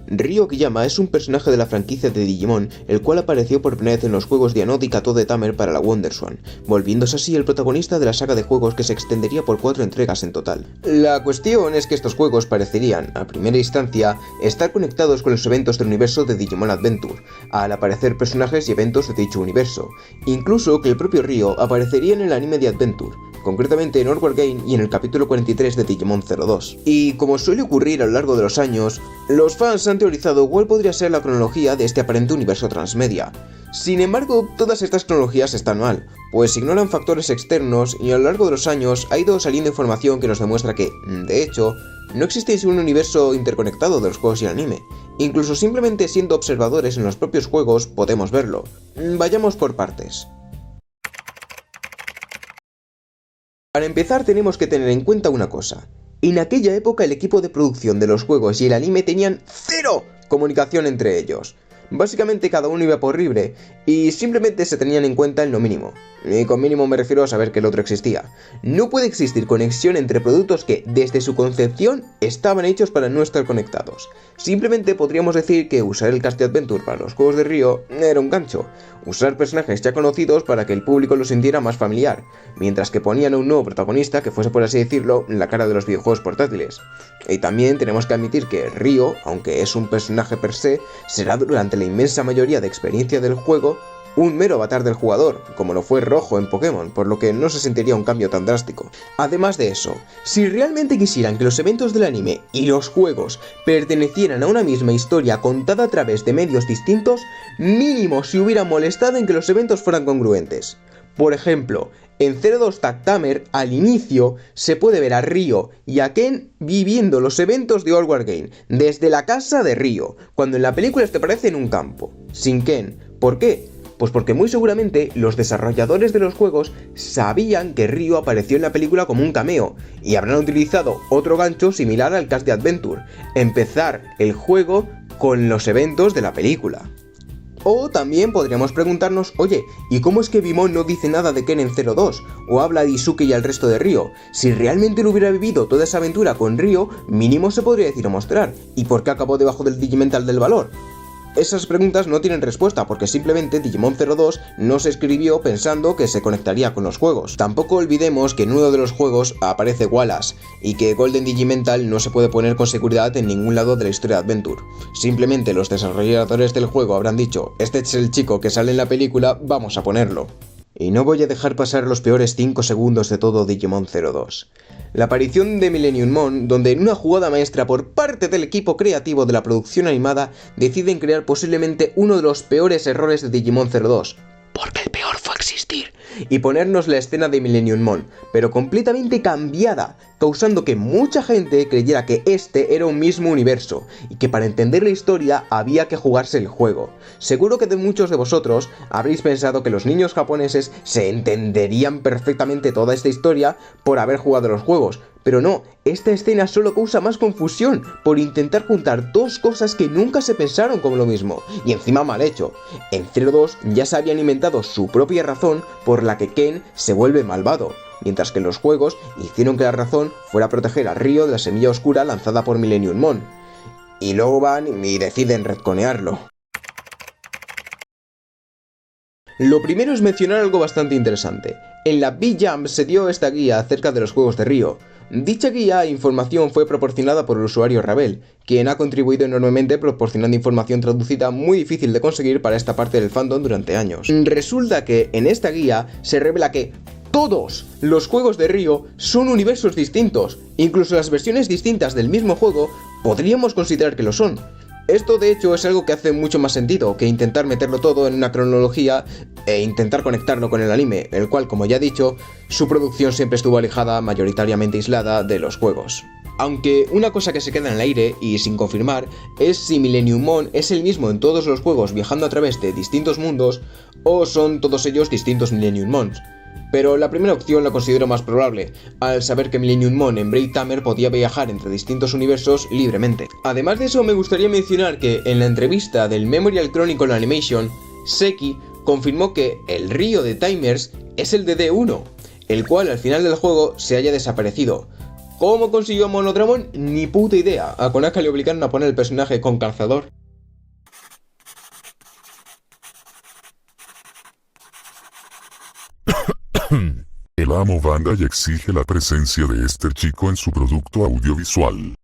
Ryo Okiyama es un personaje de la franquicia de Digimon, el cual apareció por primera vez en los juegos de Anod y Kato de Tamer para la WonderSwan, volviéndose así el protagonista de la saga de juegos que se extendería por 4 entregas en total. La cuestión es que estos juegos parecerían, a primera instancia, estar conectados con los eventos del universo de Digimon Adventure, al aparecer personajes y eventos de dicho universo, incluso que el propio Ryo aparecería en el anime de Adventure, concretamente en Onward Game y en el capítulo 43 de Digimon 02. Y como suele ocurrir a lo largo de los años, los fans han teorizado cuál podría ser la cronología de este aparente universo transmedia. Sin embargo, todas estas cronologías están mal, pues ignoran factores externos y a lo largo de los años ha ido saliendo información que nos demuestra que, de hecho, no existe un universo interconectado de los juegos y el anime. Incluso simplemente siendo observadores en los propios juegos podemos verlo. Vayamos por partes. Para empezar tenemos que tener en cuenta una cosa. En aquella época el equipo de producción de los juegos y el anime tenían ¡cero! Comunicación entre ellos. Básicamente cada uno iba por libre y simplemente se tenían en cuenta en lo mínimo. Y con mínimo me refiero a saber que el otro existía. No puede existir conexión entre productos que, desde su concepción, estaban hechos para no estar conectados. Simplemente podríamos decir que usar el Cast Adventure para los juegos de Ryo era un gancho. Usar personajes ya conocidos para que el público lo sintiera más familiar, mientras que ponían a un nuevo protagonista que fuese, por así decirlo, la cara de los videojuegos portátiles. Y también tenemos que admitir que Ryo, aunque es un personaje per se, será durante la inmensa mayoría de experiencia del juego un mero avatar del jugador, como lo fue Rojo en Pokémon, por lo que no se sentiría un cambio tan drástico. Además de eso, si realmente quisieran que los eventos del anime y los juegos pertenecieran a una misma historia contada a través de medios distintos, mínimo se hubieran molestado en que los eventos fueran congruentes. Por ejemplo, en 02 Tag Tamer, al inicio, se puede ver a Ryo y a Ken viviendo los eventos de Onward Game, desde la casa de Ryo, cuando en la película este aparece en un campo, sin Ken. ¿Por qué? Pues porque muy seguramente los desarrolladores de los juegos sabían que Ryo apareció en la película como un cameo, y habrán utilizado otro gancho similar al Cast Adventure, empezar el juego con los eventos de la película. O también podríamos preguntarnos, oye, ¿y cómo es que Bimon no dice nada de Ken en 02? O habla de Isuke y al resto de Ryo. Si realmente lo hubiera vivido toda esa aventura con Ryo, mínimo se podría decir o mostrar. ¿Y por qué acabó debajo del Digimental del valor? Esas preguntas no tienen respuesta porque simplemente Digimon 02 no se escribió pensando que se conectaría con los juegos. Tampoco olvidemos que en uno de los juegos aparece Wallace y que Golden Digimental no se puede poner con seguridad en ningún lado de la historia de Adventure. Simplemente los desarrolladores del juego habrán dicho, este es el chico que sale en la película, vamos a ponerlo. Y no voy a dejar pasar los peores 5 segundos de todo Digimon 02. La aparición de Millennium Mon, donde en una jugada maestra por parte del equipo creativo de la producción animada deciden crear posiblemente uno de los peores errores de Digimon 02, porque el peor fue existir, y ponernos la escena de Millennium Mon, pero completamente cambiada, causando que mucha gente creyera que este era un mismo universo, y que para entender la historia había que jugarse el juego. Seguro que de muchos de vosotros habréis pensado que los niños japoneses se entenderían perfectamente toda esta historia por haber jugado los juegos, pero no, esta escena solo causa más confusión por intentar juntar dos cosas que nunca se pensaron como lo mismo, y encima mal hecho. En 02 ya se habían inventado su propia razón por la que Ken se vuelve malvado, mientras que en los juegos hicieron que la razón fuera proteger a Ryo de la semilla oscura lanzada por Millennium Mon. Y luego van y deciden retconearlo. Lo primero es mencionar algo bastante interesante. En la B-Jump se dio esta guía acerca de los juegos de Ryo. Dicha guía e información fue proporcionada por el usuario Ravel, quien ha contribuido enormemente proporcionando información traducida muy difícil de conseguir para esta parte del fandom durante años. Resulta que en esta guía se revela que todos los juegos de Ryo son universos distintos, incluso las versiones distintas del mismo juego podríamos considerar que lo son. Esto de hecho es algo que hace mucho más sentido que intentar meterlo todo en una cronología e intentar conectarlo con el anime, el cual, como ya he dicho, su producción siempre estuvo alejada, mayoritariamente aislada, de los juegos. Aunque una cosa que se queda en el aire y sin confirmar es si Millennium Mon es el mismo en todos los juegos viajando a través de distintos mundos o son todos ellos distintos Millennium Mons. Pero la primera opción la considero más probable, al saber que Millennium Mon en Brave Tamer podía viajar entre distintos universos libremente. Además de eso, me gustaría mencionar que en la entrevista del Memorial Chronicle Animation, Seki confirmó que el Ryo de Timers es el de D1, el cual al final del juego se haya desaparecido. ¿Cómo consiguió Monodramon? Ni puta idea. A Konaka le obligaron a poner el personaje con calzador. El amo Bandai exige la presencia de este chico en su producto audiovisual.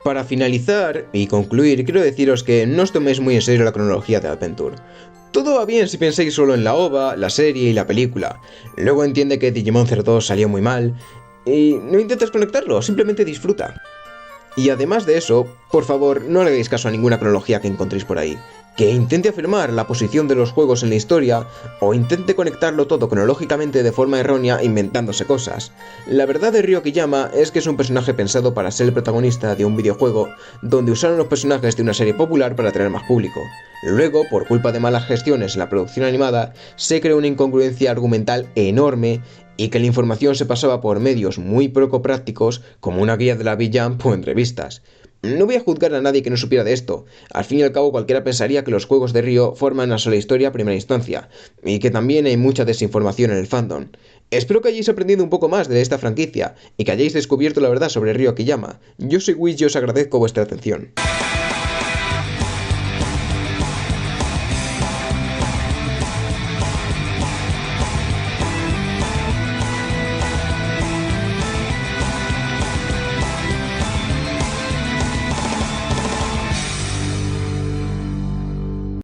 Para finalizar y concluir, quiero deciros que no os toméis muy en serio la cronología de Adventure. Todo va bien si pensáis solo en la OVA, la serie y la película. Luego entiende que Digimon 02 salió muy mal y no intentes conectarlo, simplemente disfruta. Y además de eso, por favor, no le hagáis caso a ninguna cronología que encontréis por ahí, que intente afirmar la posición de los juegos en la historia o intente conectarlo todo cronológicamente de forma errónea inventándose cosas. La verdad de Ryo Kiyama es que es un personaje pensado para ser el protagonista de un videojuego donde usaron los personajes de una serie popular para atraer más público. Luego, por culpa de malas gestiones en la producción animada, se creó una incongruencia argumental enorme y que la información se pasaba por medios muy poco prácticos como una guía de la V-Jump o entrevistas. No voy a juzgar a nadie que no supiera de esto. Al fin y al cabo cualquiera pensaría que los juegos de Ryo forman una sola historia a primera instancia, y que también hay mucha desinformación en el fandom. Espero que hayáis aprendido un poco más de esta franquicia, y que hayáis descubierto la verdad sobre Ryo Kiyama. Yo soy Wiz y os agradezco vuestra atención.